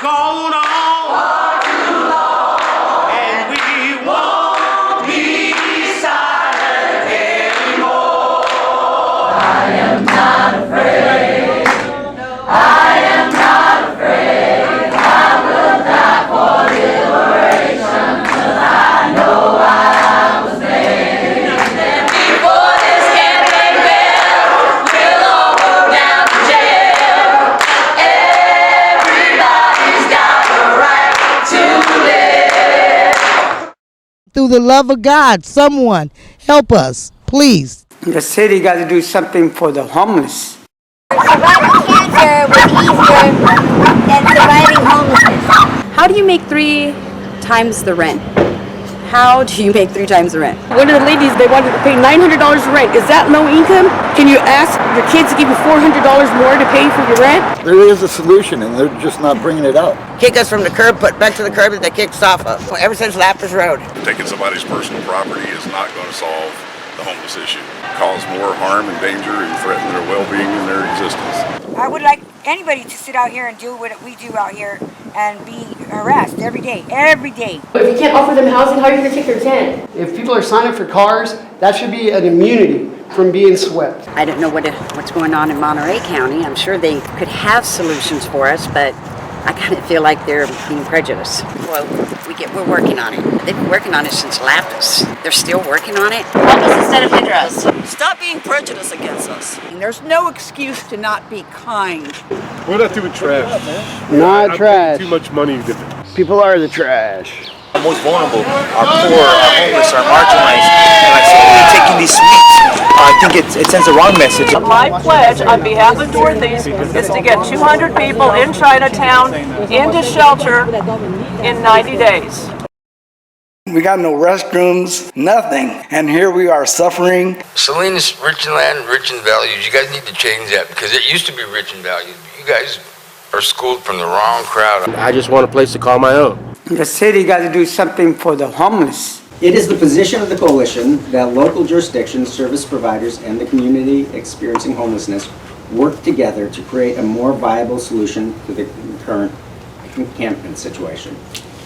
gone on far too long, and we won't be silent anymore. I am not afraid. I am not afraid. I will die for liberation, 'cause I know I was made. Before this campaign bell, we'll all go down to jail. Everybody's got the right to live. Through the love of God, someone help us, please. The city got to do something for the homeless. Surviving cancer was easier than surviving homelessness. How do you make 3 times the rent? How do you make 3 times the rent? One of the ladies, they wanted to pay $900 rent. Is that low income? Can you ask your kids to give you $400 more to pay for your rent? There is a solution, and they're just not bringing it out. Kick us from the curb, put back to the curb that they kicked us off of. Ever since Lapis Road. Taking somebody's personal property is not going to solve the homeless issue. Cause more harm and danger and threaten their well-being and their existence. I would like anybody to sit out here and do what we do out here and be harassed every day, every day. If you can't offer them housing, how are you going to take their tent? If people are signing for cars, that should be an immunity from being swept. I don't know what's going on in Monterey County. I'm sure they could have solutions for us, but I kind of feel like they're being prejudiced. Well, we're working on it. They've been working on it since Lapis. They're still working on it. Help us instead of hinder us. Stop being prejudiced against us. And there's no excuse to not be kind. What do I do with trash? Not trash. Too much money. People are the trash. The most vulnerable are poor, are homeless, are marginalized. And like slowly taking these sweeps, I think it sends the wrong message. My pledge on behalf of Dorothy is to get 200 people in Chinatown into shelter in 90 days. We got no restrooms, nothing, and here we are suffering. Salinas, rich in land, rich in values. You guys need to change that because it used to be rich in values. You guys are schooled from the wrong crowd. I just want a place to call my own. The city got to do something for the homeless. It is the position of the coalition that local jurisdictions, service providers, and the community experiencing homelessness work together to create a more viable solution to the current encampment situation.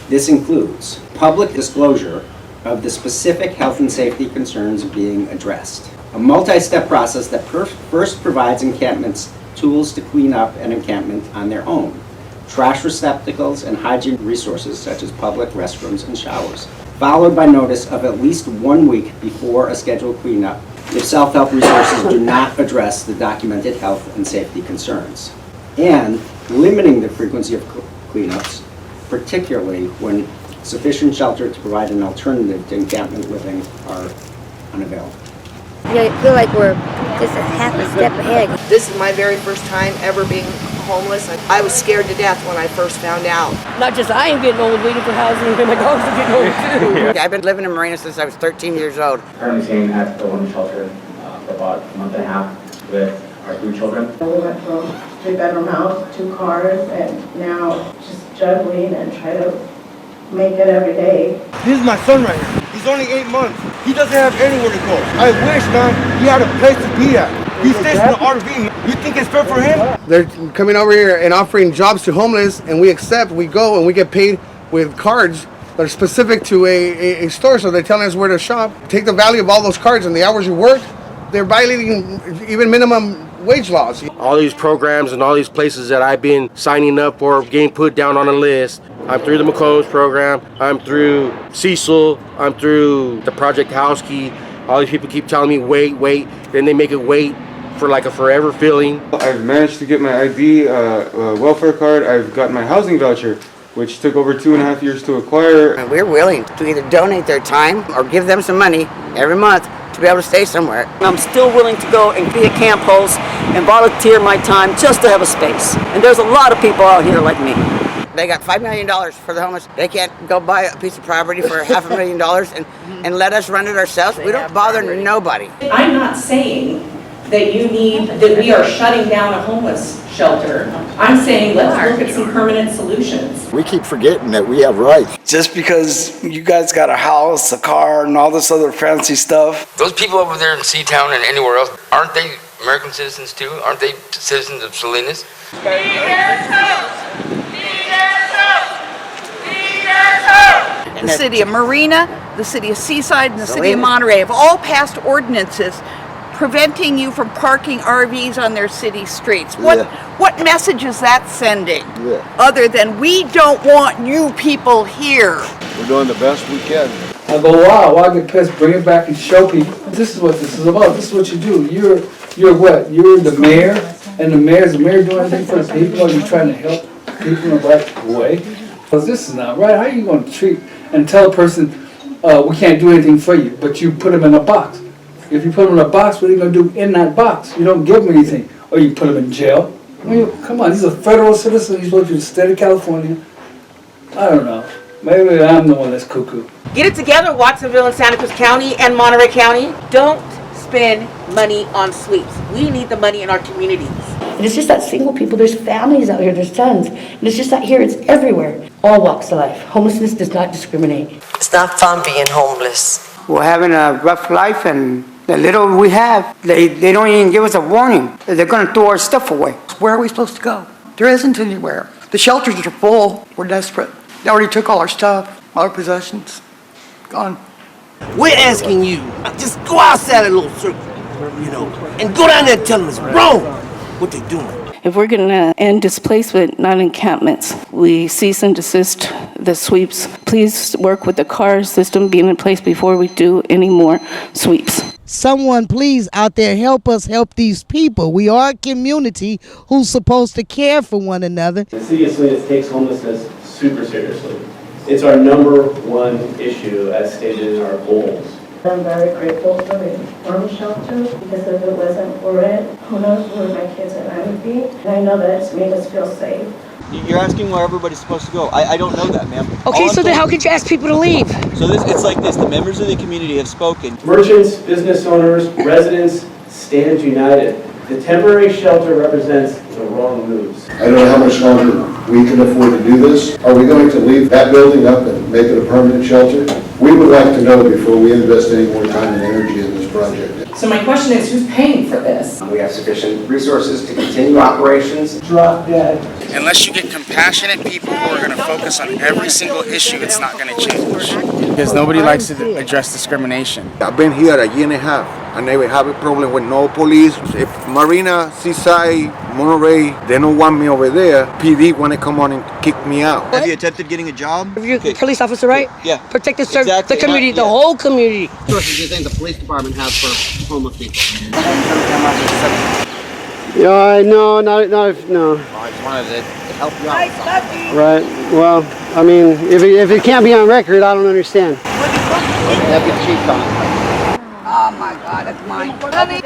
This includes public disclosure of the specific health and safety concerns being addressed, a multi-step process that first provides encampments tools to clean up an encampment on their own, trash receptacles and hygiene resources such as public restrooms and showers, followed by notice of at least 1 week before a scheduled cleanup if self-help resources do not address the documented health and safety concerns, and limiting the frequency of cleanups, particularly when sufficient shelter to provide an alternative to encampment living are unavailable. I feel like we're just a half a step ahead. This is my very first time ever being homeless. I was scared to death when I first found out. Not just I am getting old waiting for housing, but my dogs are getting old too. I've been living in Marina since I was 13 years old. Currently staying at the women's shelter for about a month and a half with our 3 children. We went from 3-bedroom house, 2 cars, and now just juggling and try to make it every day. This is my son right here. He's only 8 months. He doesn't have anywhere to go. I wish, man, he had a place to be at. He stays in the RV. You think it's fair for him? They're coming over here and offering jobs to homeless, and we accept, we go, and we get paid with cards that are specific to a store, so they're telling us where to shop. Take the value of all those cards and the hours you work, they're violating even minimum wage laws. All these programs and all these places that I've been signing up for, getting put down on a list. I'm through the McCombs program, I'm through Cecil, I'm through the Project House Key. All these people keep telling me wait, then they make it wait for like a forever feeling. I've managed to get my ID, welfare card, I've got my housing voucher, which took over 2.5 years to acquire. And we're willing to either donate their time or give them some money every month to be able to stay somewhere. I'm still willing to go and be a camp host and volunteer my time just to have a space. And there's a lot of people out here like me. They got $5 million for the homeless. They can't go buy a piece of property for $500,000 and let us run it ourselves. We don't bother nobody. I'm not saying that we are shutting down a homeless shelter. I'm saying let's look at some permanent solutions. We keep forgetting that we have rights. Just because you guys got a house, a car, and all this other fancy stuff. Those people over there in Seatown and anywhere else, aren't they American citizens too? Aren't they citizens of Salinas? Be their toast! Be their toast! And the city of Marina, the city of Seaside, and the city of Salinas. Monterey have all passed ordinances preventing you from parking RVs on their city streets. What message is that sending? Other than we don't want you people here. We're doing the best we can. I go, wow, I get pissed, bring it back and show people. This is what this is about. This is what you do. You're what? You're the mayor, and the mayor doing anything for the people? Are you trying to help people in the right way? Because this is not right. How are you going to treat and tell a person, we can't do anything for you, but you put them in a box? If you put them in a box, what are you going to do in that box? You don't give them anything. Or you put them in jail. I mean, come on, he's a federal citizen. He's supposed to be in the state of California. I don't know. Maybe I'm the one that's cuckoo. Get it together, Watsonville and Santa Cruz County and Monterey County. Don't spend money on sweeps. We need the money in our communities. And it's just that single people, there's families out here, there's tons. And it's just not here, it's everywhere. All walks of life. Homelessness does not discriminate. It's not fun being homeless. We're having a rough life, and the little we have, they don't even give us a warning. They're going to throw our stuff away. Where are we supposed to go? There isn't anywhere. The shelters are full. We're desperate. They already took all our stuff, all our possessions. Gone. We're asking you, just go outside a little circle, and go down there and tell them it's wrong what they're doing. If we're going to end displacement, not encampments, we cease and desist the sweeps. Please work with the CAR system being in place before we do any more sweeps. Someone please out there help us help these people. We are a community who's supposed to care for one another. The city of Salinas takes homelessness super seriously. It's our #1 issue as stated in our goals. I'm very grateful for the warm shelter because if it wasn't for it, who knows where my kids and I would be. And I know that it's made us feel safe. You're asking where everybody's supposed to go. I don't know that, ma'am. Okay, so then how could you ask people to leave? So it's like this. The members of the community have spoken. Merchants, business owners, residents, stand united. The temporary shelter represents the wrong moves. I don't know how much longer we can afford to do this. Are we going to leave that building up and make it a permanent shelter? We would like to know before we invest any more time and energy in this project. So my question is, who's paying for this? We have sufficient resources to continue operations. Drop dead. Unless you get compassionate people who are going to focus on every single issue, it's not going to change. Because nobody likes to address discrimination. I've been here a year and a half. I never have a problem with no police. If Marina, Seaside, Monterey, they don't want me over there, PD want to come on and kick me out. Have you attempted getting a job? You're a police officer, right? Yeah. Protect the community, the whole community. What resources do you think the police department has for homeless people? Yeah, no. I just wanted to help you out. Right. Well, I mean, if it can't be on record, I don't understand. Deputy Chief on. Oh my God, that's mine.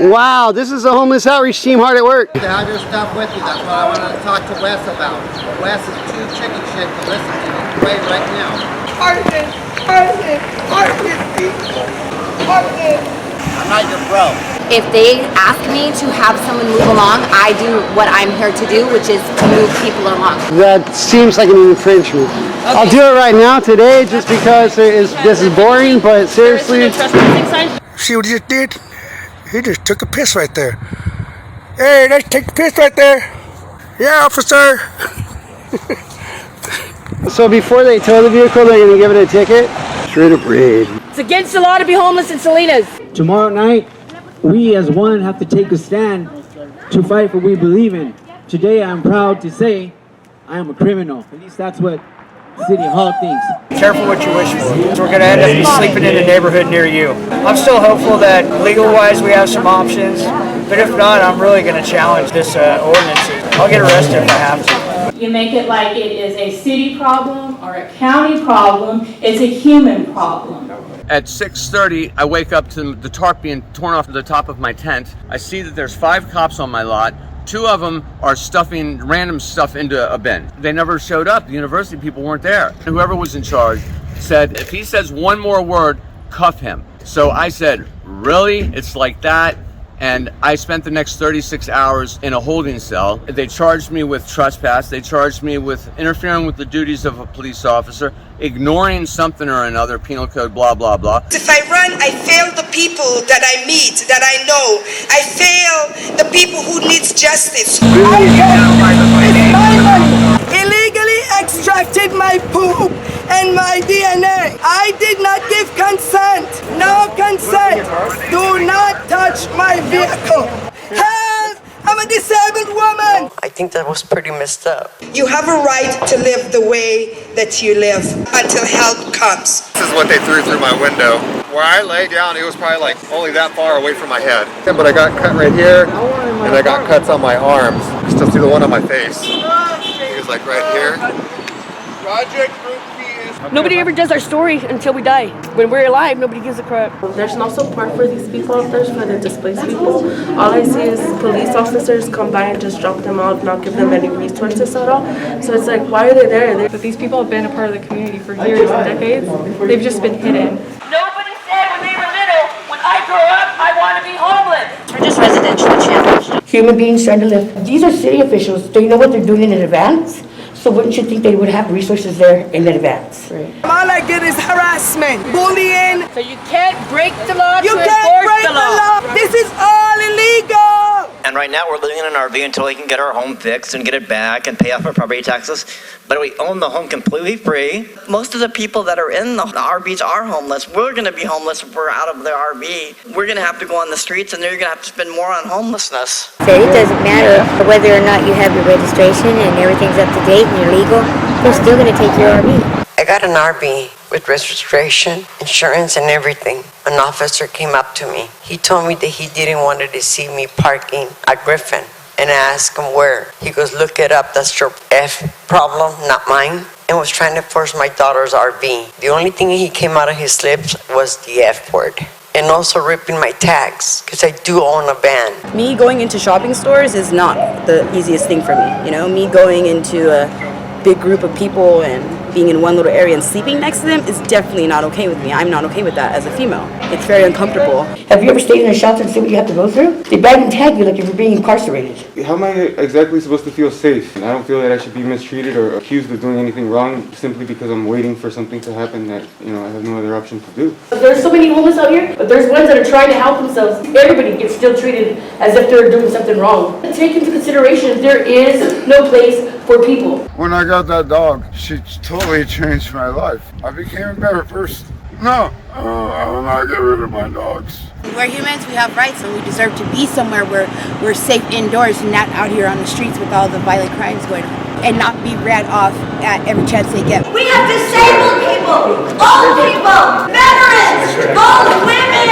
Wow, this is a homeless outreach team hard at work. To have your stuff with you, that's what I want to talk to Wes about. Wes is too chicken shit to listen to. Play right now. I'm not your bro. If they ask me to have someone move along, I do what I'm here to do, which is to move people along. That seems like an infringement. Okay. I'll do it right now today just because this is boring, but seriously. See what he just did? He just took a piss right there. Hey, let's take the piss right there. Yeah, officer. So before they tow the vehicle, they're going to give it a ticket? Straight up raid. It's against the law to be homeless in Salinas. Tomorrow night, we as one have to take a stand to fight for what we believe in. Today, I'm proud to say I am a criminal. At least that's what City Hall thinks. Careful what you wish for. We're going to end up sleeping in a neighborhood near you. I'm still hopeful that legal-wise we have some options, but if not, I'm really going to challenge this ordinance. I'll get arrested if I have to. You make it like it is a city problem or a county problem. It's a human problem. At 6:30, I wake up to the tarp being torn off the top of my tent. I see that there's 5 cops on my lot. 2 of them are stuffing random stuff into a bin. They never showed up. The university people weren't there. Whoever was in charge said, if he says one more word, cuff him. So I said, really? It's like that? And I spent the next 36 hours in a holding cell. They charged me with trespass. They charged me with interfering with the duties of a police officer, ignoring something or another, penal code, blah, blah, blah. If I run, I fail the people that I meet, that I know. I fail the people who needs justice. Illegally extracted my poop and my DNA. I did not give consent. No consent. Do not touch my vehicle. Help! I'm a disabled woman. I think that was pretty messed up. You have a right to live the way that you live until help comes. This is what they threw through my window. Where I lay down, it was probably like only that far away from my head. Yeah, but I got cut right here, and I got cuts on my arms. You still see the one on my face. It was like right here. Project Group P is... Nobody ever does our story until we die. When we're alive, nobody gives a crap. There's no support for these people out there, for the displaced people. All I see is police officers come by and just drop them off, not give them any resources at all. So it's like, why are they there? But these people have been a part of the community for years and decades. They've just been hidden. Nobody said when they were little, when I grow up, I want to be homeless. We're just residentially challenged. Human beings trying to live. These are city officials. They know what they're doing in advance. So wouldn't you think they would have resources there in advance? Right. All I get is harassment, bullying. So you can't break the law You to can't enforce break the law. This is all illegal. And right now we're living in an RV until we can get our home fixed and get it back and pay off our property taxes. But we own the home completely free. Most of the people that are in the RVs are homeless. We're going to be homeless if we're out of the RV. We're going to have to go on the streets and they're going to have to spend more on homelessness. So it doesn't matter whether or not you have your registration and everything's up to date and you're legal, they're still going to take your RV. I got an RV with registration, insurance, and everything. An officer came up to me. He told me that he didn't want to see me parking at Griffin. And I asked him where. He goes, look it up, that's your F problem, not mine. And was trying to force my daughter's RV. The only thing he came out of his lips was the F word. And also ripping my tags, because I do own a van. Me going into shopping stores is not the easiest thing for me. You know, me going into a big group of people and being in one little area and sleeping next to them is definitely not okay with me. I'm not okay with that as a female. It's very uncomfortable. Have you ever stayed in a shelter and see what you have to go through? They bag and tag you like if you're being incarcerated. How am I exactly supposed to feel safe? I don't feel that I should be mistreated or accused of doing anything wrong simply because I'm waiting for something to happen that, you know, I have no other option to do. There's so many homeless out here, but there's ones that are trying to help themselves. Everybody gets still treated as if they're doing something wrong. Take into consideration, there is no place for people. When I got that dog, she totally changed my life. I became a better person. No, I will not get rid of my dogs. We're humans, we have rights, and we deserve to be somewhere where we're safe indoors and not out here on the streets with all the violent crimes going on, and not be ran off at every chance they get. We have disabled people, old people, veterans, old women.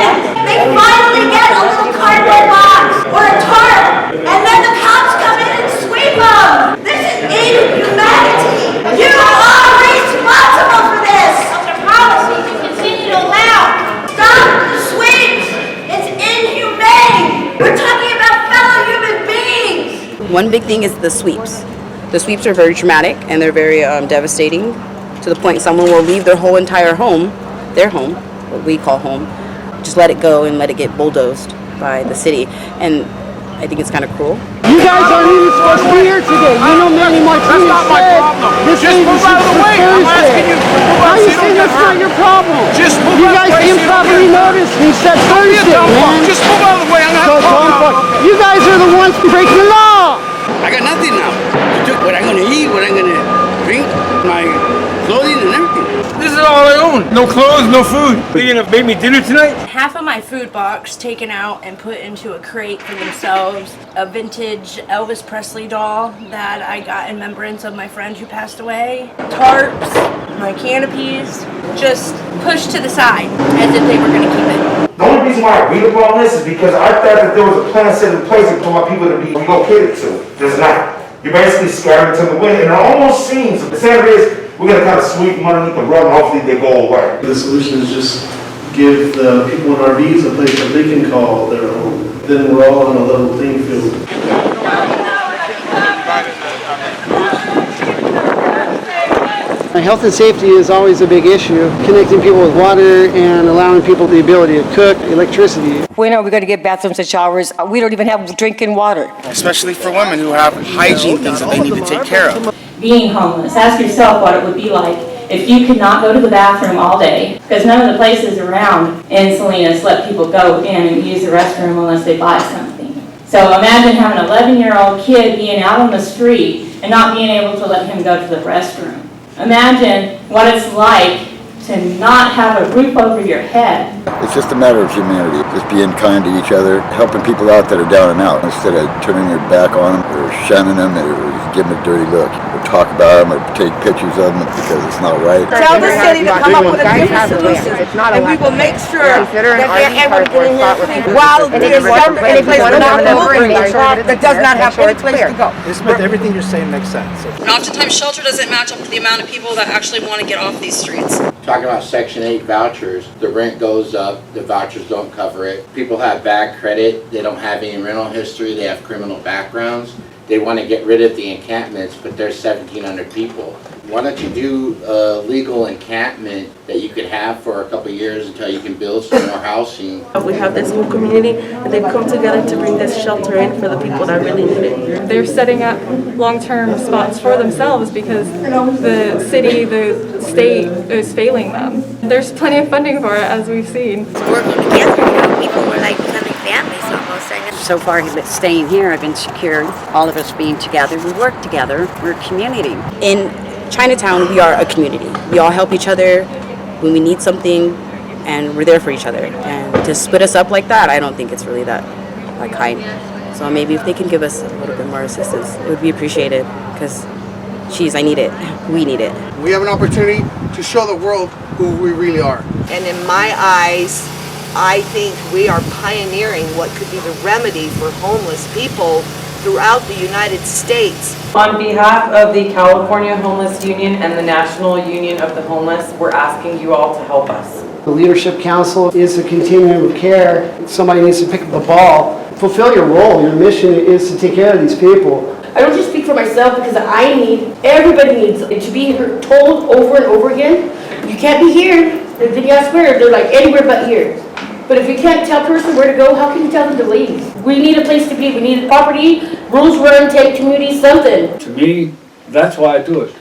They finally get a little cardboard box or a tarp, and then the cops come in and sweep them. This is inhumanity. You are responsible for this. It's a policy to continue to allow. Stop the sweeps. It's inhumane. We're talking about fellow human beings. One big thing is the sweeps. The sweeps are very traumatic and they're very devastating to the point someone will leave their whole entire home, their home, what we call home, just let it go and let it get bulldozed by the city. And I think it's kind of cruel. You guys aren't even supposed to be here today. You know Manny Martinez said this ain't Thursday. How you saying that's not your problem? You guys improperly noticed he said Thursday, man. Just move out of the way. I'm So you guys are the ones breaking the law. I got nothing now. You took what I'm going to eat, what I'm going to drink, my clothing and everything. This is all I own. No clothes, no food. Are you going to make me dinner tonight? Half of my food box taken out and put into a crate for themselves. A vintage Elvis Presley doll that I got in remembrance of my friend who passed away. Tarps, my canopies, just pushed to the side as if they were going to keep it. The only reason why I read about this is because I thought that there was a plan set in place for my people to be relocated to. There's not. You're basically scattered to the wind, and it almost seems, the center is, we're going to kind of sweep them underneath the rug and hopefully they go away. The solution is just give the people in RVs a place that they can call their home. Then we're all on a level playing field. Health and safety is always a big issue. Connecting people with water and allowing people the ability to cook, electricity. When are we going to get bathrooms and showers? We don't even have drinking water. Especially for women who have hygiene things that they need to take care of. Being homeless, ask yourself what it would be like if you could not go to the bathroom all day, because none of the places around in Salinas let people go in and use the restroom unless they buy something. So imagine having an 11-year-old kid being out on the street and not being able to let him go to the restroom. Imagine what it's like to not have a roof over your head. It's just a matter of humanity, just being kind to each other, helping people out that are down and out, instead of turning your back on them or shunning them or giving them a dirty look, or talk about them or take pictures of them because it's not right. Tell the city to come up with a different solution, and we will make sure that they're able to get in here while there's some any place we're not moving a truck that does not have any place to go. Ms. Smith, everything you're saying makes sense. And oftentimes shelter doesn't match up to the amount of people that actually want to get off these streets. Talking about Section 8 vouchers, the rent goes up, the vouchers don't cover it. People have bad credit, they don't have any rental history, they have criminal backgrounds. They want to get rid of the encampments, but there's 1,700 people. Why don't you do a legal encampment that you could have for a couple of years until you can build some more housing? We have this whole community, and they've come together to bring this shelter in for the people that really need it. They're setting up long-term spots for themselves because the city, the state is failing them. There's plenty of funding for it, as we've seen. Working together, people were like becoming families almost. So far, staying here, I've been secured. All of us being together, we work together. We're a community. In Chinatown, we are a community. We all help each other when we need something, and we're there for each other. And to split us up like that, I don't think it's really that kind. So maybe if they can give us a little bit more assistance, it would be appreciated, because, geez, I need it. We need it. We have an opportunity to show the world who we really are. And in my eyes, I think we are pioneering what could be the remedy for homeless people throughout the United States. On behalf of the California Homeless Union and the National Union of the Homeless, we're asking you all to help us. The Leadership Council is a continuum of care. Somebody needs to pick up the ball. Fulfill your role. Your mission is to take care of these people. I don't just speak for myself because everybody needs it to be told over and over again. You can't be here. Then you ask where. They're like anywhere but here. But if you can't tell a person where to go, how can you tell them to leave? We need a place to be. We need a property, rules run, take community, something. To me, that's why I do it,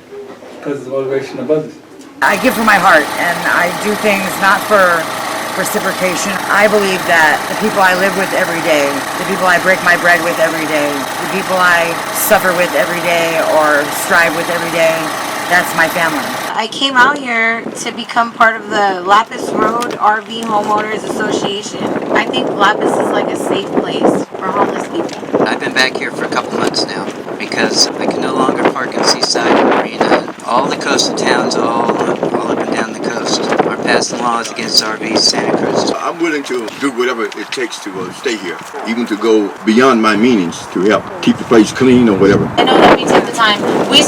because of the motivation of others. I give from my heart, and I do things not for reciprocation. I believe that the people I live with every day, the people I break my bread with every day, the people I suffer with every day or strive with every day, that's my family. I came out here to become part of the Lapis Road RV Homeowners Association. I think Lapis is like a safe place for homeless people. I've been back here for a couple months now because I can no longer park in Seaside and Marina. All the coastal towns, all up and down the coast, are passing laws against RVs, Santa Cruz. I'm willing to do whatever it takes to stay here, even to go beyond my meanings to help keep the place clean or whatever. I know that we take the time. We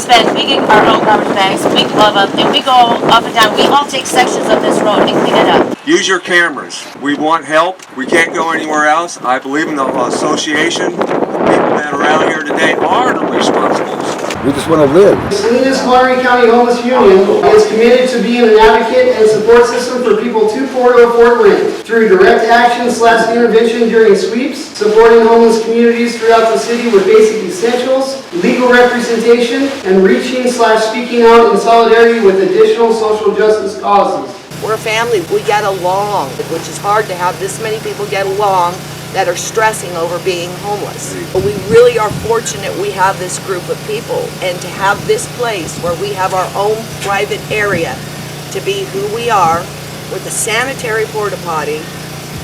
get our own garbage bags, we glove up, and we go up and down. We all take sections of this road and clean it up. Use your cameras. We want help. We can't go anywhere else. I believe in the association. People that are out here today are the responsibles. We just want to live. The Salinas Monterey County Homeless Union is committed to being an advocate and support system for people too poor to afford rent through direct action/intervention during sweeps, supporting homeless communities throughout the city with basic essentials, legal representation, and reaching/speaking out in solidarity with additional social justice causes. We're a family. We get along, which is hard to have this many people get along that are stressing over being homeless. But we really are fortunate we have this group of people, and to have this place where we have our own private area to be who we are with a sanitary porta potty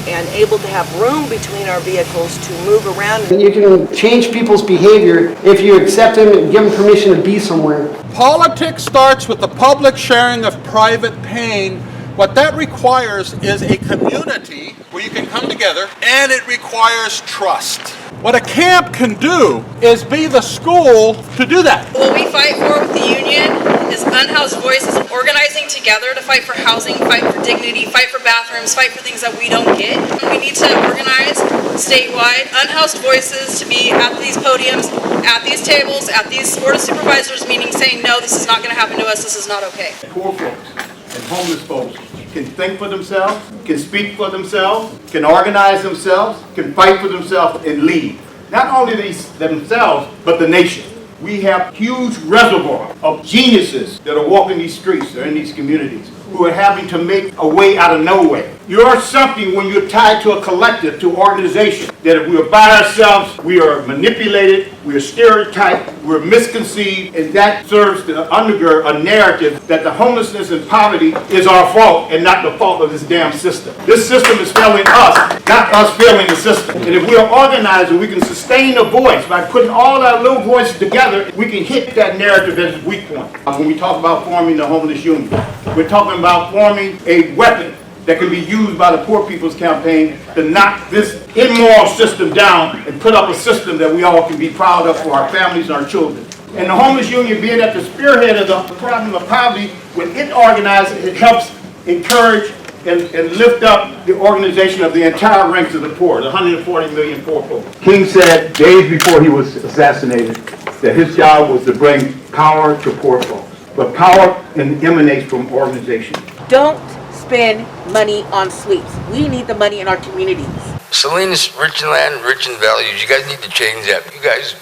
and able to have room between our vehicles to move around. You can change people's behavior if you accept them and give them permission to be somewhere. Politics starts with the public sharing of private pain. What that requires is a community where you can come together, and it requires trust. What a camp can do is be the school to do that. What we fight for with the union is unhoused voices, organizing together to fight for housing, fight for dignity, fight for bathrooms, fight for things that we don't get. We need to organize statewide unhoused voices to be at these podiums, at these tables, at these board of supervisors meetings saying, no, this is not going to happen to us, this is not okay. Poor folks and homeless folks can think for themselves, can speak for themselves, can organize themselves, can fight for themselves and lead. Not only themselves, but the nation. We have huge reservoir of geniuses that are walking these streets or in these communities who are having to make a way out of no way. You're something when you're tied to a collective, to an organization, that if we are by ourselves, we are manipulated, we are stereotyped, we're misconceived, and that serves to undergird a narrative that the homelessness and poverty is our fault and not the fault of this damn system. This system is failing us, not us failing the system. And if we are organized and we can sustain a voice by putting all our little voices together, we can hit that narrative as its weak point. When we talk about forming the homeless union, we're talking about forming a weapon that can be used by the Poor People's Campaign to knock this immoral system down and put up a system that we all can be proud of for our families and our children. And the homeless union being at the spearhead of the problem of poverty, when it organizes, it helps encourage and lift up the organization of the entire ranks of the poor, the 140 million poor people. King said days before he was assassinated that his job was to bring power to poor folks. But power emanates from organization. Don't spend money on sweeps. We need the money in our communities. Salinas, rich in land, rich in values. You guys need to change that. You guys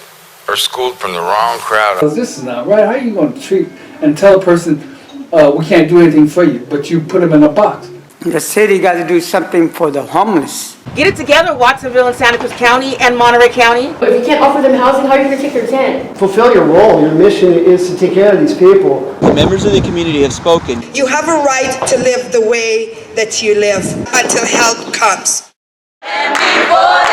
are schooled from the wrong crowd. This is not right. How are you going to treat and tell a person, we can't do anything for you, but you put them in a box? The city got to do something for the homeless. Get it together, Watsonville and Santa Cruz County and Monterey County. But if you can't offer them housing, how are you going to take their tent? Fulfill your role. Your mission is to take care of these people. The members of the community have spoken. You have a right to live the way that you live until help comes. And before